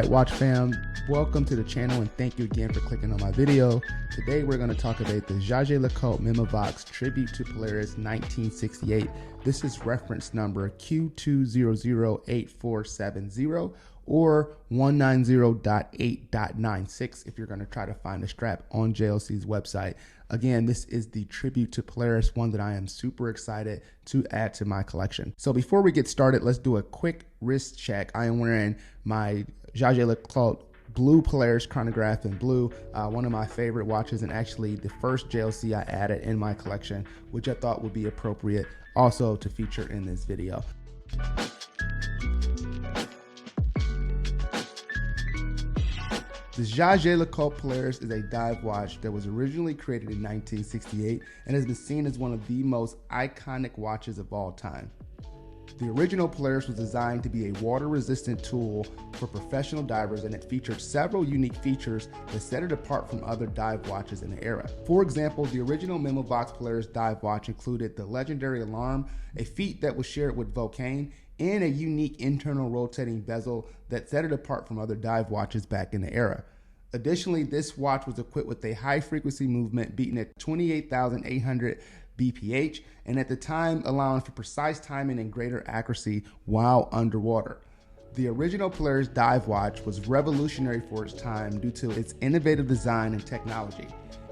Alright, Watch Fam, welcome to the channel and thank you again for clicking on my video. Today we're going to talk about the Jaeger-LeCoultre Memovox Tribute to Polaris 1968. This is reference number Q2008470 or 190.8.96 if you're going to try to find a strap on JLC's website. Again, this is the tribute to Polaris, one that I am super excited to add to my collection. So before we get started, let's do a quick wrist check. I am wearing my Jaeger-LeCoultre blue Polaris chronograph in blue, one of my favorite watches and actually the first JLC I added in my collection, which I thought would be appropriate also to feature in this video. The Jaeger-LeCoultre Polaris is a dive watch that was originally created in 1968 and has been seen as one of the most iconic watches of all time. The original Polaris was designed to be a water-resistant tool for professional divers, and it featured several unique features that set it apart from other dive watches in the era. For example, the original Memovox Polaris dive watch included the legendary alarm, a feat that was shared with Vulcain, and a unique internal rotating bezel that set it apart from other dive watches back in the era. Additionally, this watch was equipped with a high-frequency movement beaten at 28,800 BPH, and at the time allowing for precise timing and greater accuracy while underwater. The original Polaris dive watch was revolutionary for its time due to its innovative design and technology.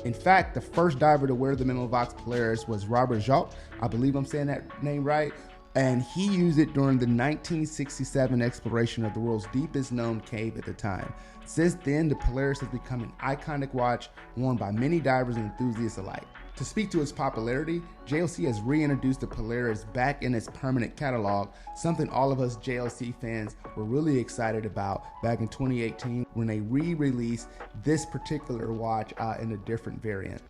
In fact, the first diver to wear the Memovox Polaris was Robert Jacques, I believe I'm saying that name right, and he used it during the 1967 exploration of the world's deepest known cave at the time. Since then, the Polaris has become an iconic watch worn by many divers and enthusiasts alike. To speak to its popularity, JLC has reintroduced the Polaris back in its permanent catalog, something all of us JLC fans were really excited about back in 2018 when they re-released this particular watch in a different variant.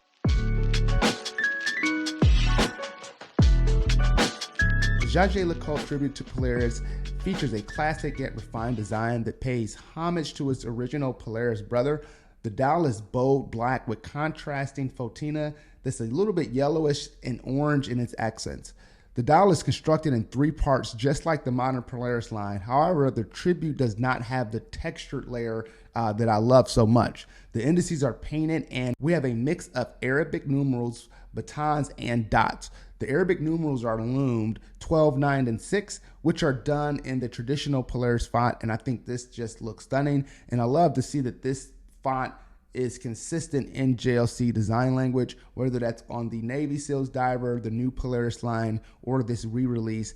The Jaeger-LeCoultre Tribute to Polaris features a classic yet refined design that pays homage to its original Polaris brother. The dial is bold black with contrasting patina that's a little bit yellowish and orange in its accents. The dial is constructed in three parts just like the modern Polaris line. However, the Tribute does not have the textured layer that I love so much. The indices are painted and we have a mix of Arabic numerals, batons, and dots. The Arabic numerals are loomed 12, 9, and 6, which are done in the traditional Polaris font, and I think this just looks stunning. And I love to see that this font is consistent in JLC design language, whether that's on the Navy SEALs diver, the new Polaris line, or this re-release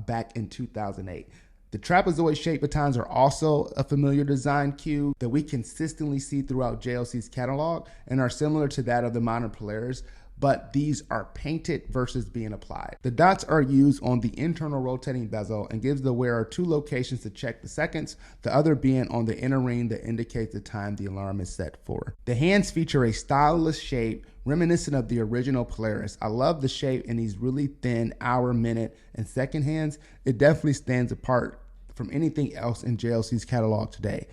back in 2008. The trapezoid shaped batons are also a familiar design cue that we consistently see throughout JLC's catalog and are similar to that of the modern Polaris, but these are painted versus being applied. The dots are used on the internal rotating bezel and gives the wearer two locations to check the seconds, the other being on the inner ring that indicates the time the alarm is set for. The hands feature a stylish shape reminiscent of the original Polaris. I love the shape in these really thin hour, minute, and second hands. It definitely stands apart from anything else in JLC's catalog today.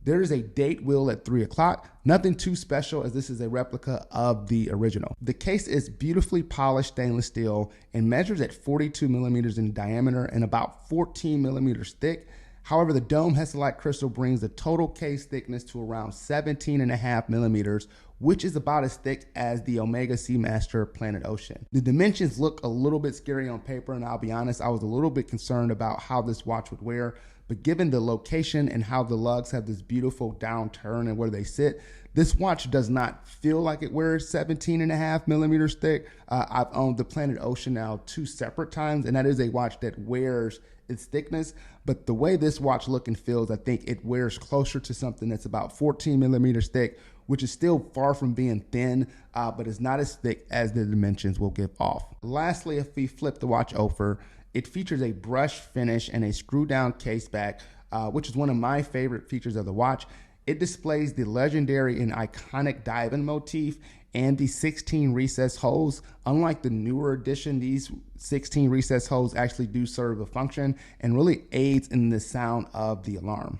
There is a date wheel at 3 o'clock, nothing too special as this is a replica of the original. The case is beautifully polished stainless steel and measures at 42 millimeters in diameter and about 14 millimeters thick. However, the dome Hesselite crystal brings the total case thickness to around 17.5 millimeters, which is about as thick as the Omega Seamaster Planet Ocean. The dimensions look a little bit scary on paper, and I'll be honest, I was a little bit concerned about how this watch would wear. But given the location and how the lugs have this beautiful downturn and where they sit, this watch does not feel like it wears 17.5 millimeters thick. I've owned the Planet Ocean now 2 separate times, and that is a watch that wears its thickness. But the way this watch looks and feels, I think it wears closer to something that's about 14 millimeters thick, which is still far from being thin, but is not as thick as the dimensions will give off. Lastly, if we flip the watch over, it features a brush finish and a screw down case back, which is one of my favorite features of the watch. It displays the legendary and iconic diamond motif and the 16 recess holes. Unlike the newer edition, these 16 recess holes actually do serve a function and really aids in the sound of the alarm.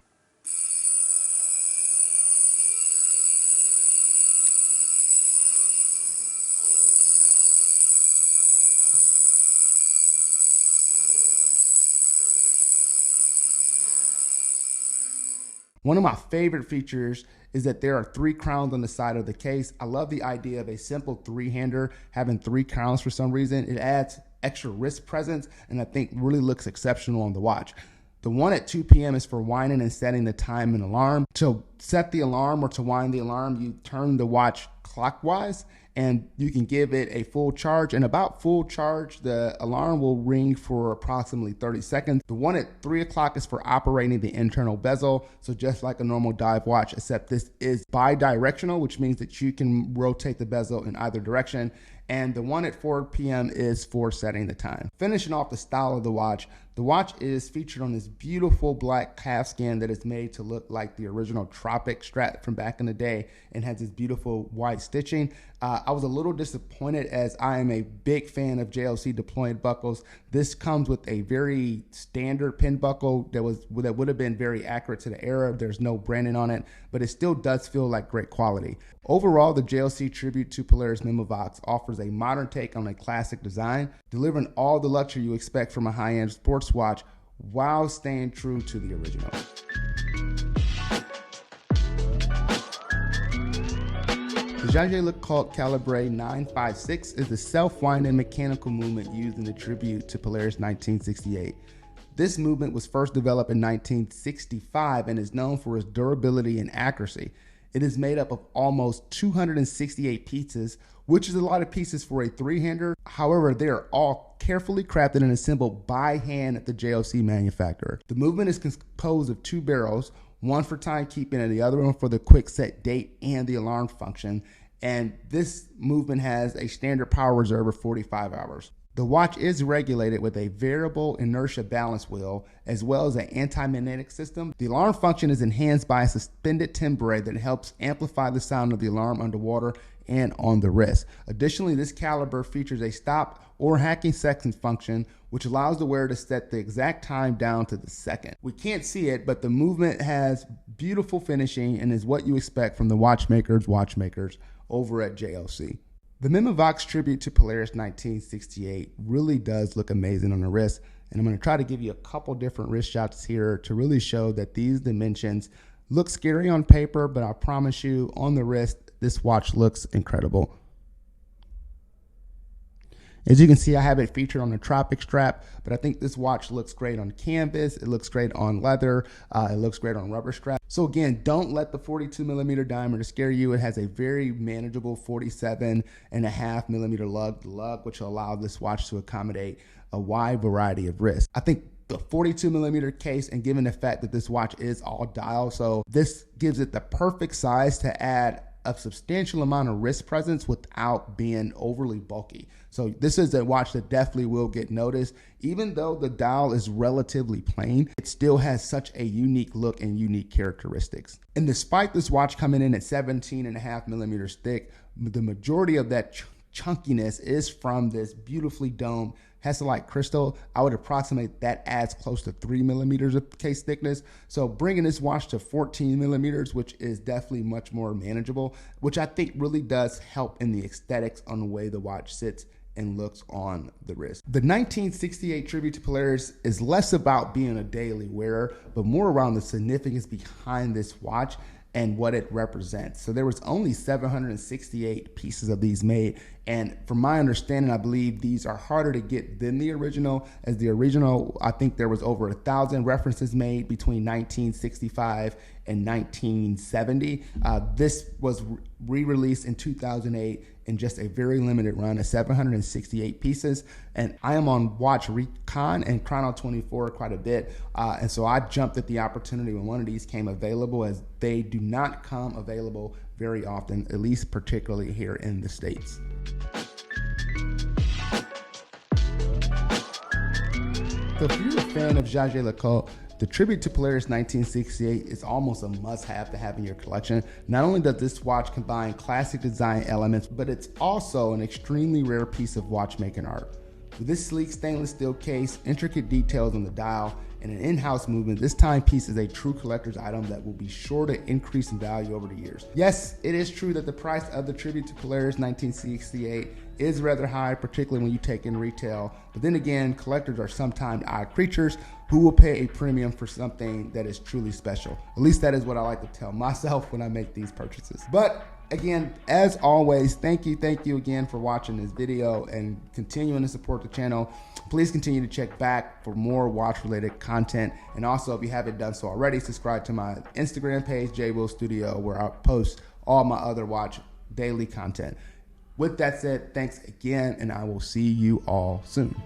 One of my favorite features is that there are 3 crowns on the side of the case. I love the idea of a simple 3-hander having 3 crowns for some reason. It adds extra wrist presence and I think really looks exceptional on the watch. The one at 2 p.m. is for winding and setting the time and alarm. To set the alarm or to wind the alarm, you turn the watch clockwise and you can give it a full charge. And about full charge, the alarm will ring for approximately 30 seconds. The one at 3 o'clock is for operating the internal bezel. So just like a normal dive watch, except this is bi-directional, which means that you can rotate the bezel in either direction. And the one at 4 p.m. is for setting the time. Finishing off the style of the watch is featured on this beautiful black calfskin that is made to look like the original Tropic strap from back in the day and has this beautiful white stitching. I was a little disappointed as I am a big fan of JLC deployed buckles. This comes with a very standard pin buckle that would have been very accurate to the era. There's no branding on it, but it still does feel like great quality. Overall, the JLC Tribute to Polaris Memovox offers a modern take on a classic design, delivering all the luxury you expect from a high-end sports watch while staying true to the original. The Jaeger-LeCoultre Calibre 956 is the self-winding mechanical movement used in the Tribute to Polaris 1968. This movement was first developed in 1965 and is known for its durability and accuracy. It is made up of almost 268 pieces, which is a lot of pieces for a 3-hander. However, they are all carefully crafted and assembled by hand at the JLC manufacturer. The movement is composed of 2 barrels, one for timekeeping and the other one for the quick set date and the alarm function. And this movement has a standard power reserve of 45 hours. The watch is regulated with a variable inertia balance wheel as well as an anti-magnetic system. The alarm function is enhanced by a suspended timbre that helps amplify the sound of the alarm underwater and on the wrist. Additionally, this caliber features a stop or hacking second function, which allows the wearer to set the exact time down to the second. We can't see it, but the movement has beautiful finishing and is what you expect from the watchmakers over at JLC. The Memovox Tribute to Polaris 1968 really does look amazing on the wrist, and I'm going to try to give you a couple different wrist shots here to really show that these dimensions look scary on paper, but I promise you on the wrist, this watch looks incredible. As you can see, I have it featured on the Tropic strap, but I think this watch looks great on canvas. It looks great on leather. It looks great on rubber strap. So again, don't let the 42mm diameter scare you. It has a very manageable 47.5mm lug, which will allow this watch to accommodate a wide variety of wrists. I think the 42mm case, and given the fact that this watch is all dial, so this gives it the perfect size to add a substantial amount of wrist presence without being overly bulky. So this is a watch that definitely will get noticed. Even though the dial is relatively plain, it still has such a unique look and unique characteristics. And despite this watch coming in at 17.5mm thick, the majority of that chunkiness is from this beautifully domed Hesalite crystal. I would approximate that adds close to 3mm of case thickness. So bringing this watch to 14mm, which is definitely much more manageable, which I think really does help in the aesthetics on the way the watch sits and looks on the wrist. The 1968 Tribute to Polaris is less about being a daily wearer, but more around the significance behind this watch and what it represents. So there was only 768 pieces of these made. And from my understanding, I believe these are harder to get than the original. As the original, I think there was over 1,000 references made between 1965 and 1970. This was re-released in 2008 in just a very limited run of 768 pieces. And I am on Watch Recon and Chrono 24 quite a bit. And so I jumped at the opportunity when one of these came available, as they do not come available very often, at least particularly here in the States. So if you're a fan of Jaeger-LeCoultre, the Tribute to Polaris 1968 is almost a must-have to have in your collection. Not only does this watch combine classic design elements, but it's also an extremely rare piece of watchmaking art. With this sleek stainless steel case, intricate details on the dial, and an in-house movement, this timepiece is a true collector's item that will be sure to increase in value over the years. Yes, it is true that the price of the Tribute to Polaris 1968 is rather high, particularly when you take in retail. But then again, collectors are sometimes odd creatures who will pay a premium for something that is truly special? At least that is what I like to tell myself when I make these purchases. But again, as always, thank you again for watching this video and continuing to support the channel. Please continue to check back for more watch related content. And also, if you haven't done so already, subscribe to my Instagram page, JWill Studio, where I post all my other watch daily content. With that said, thanks again, and I will see you all soon.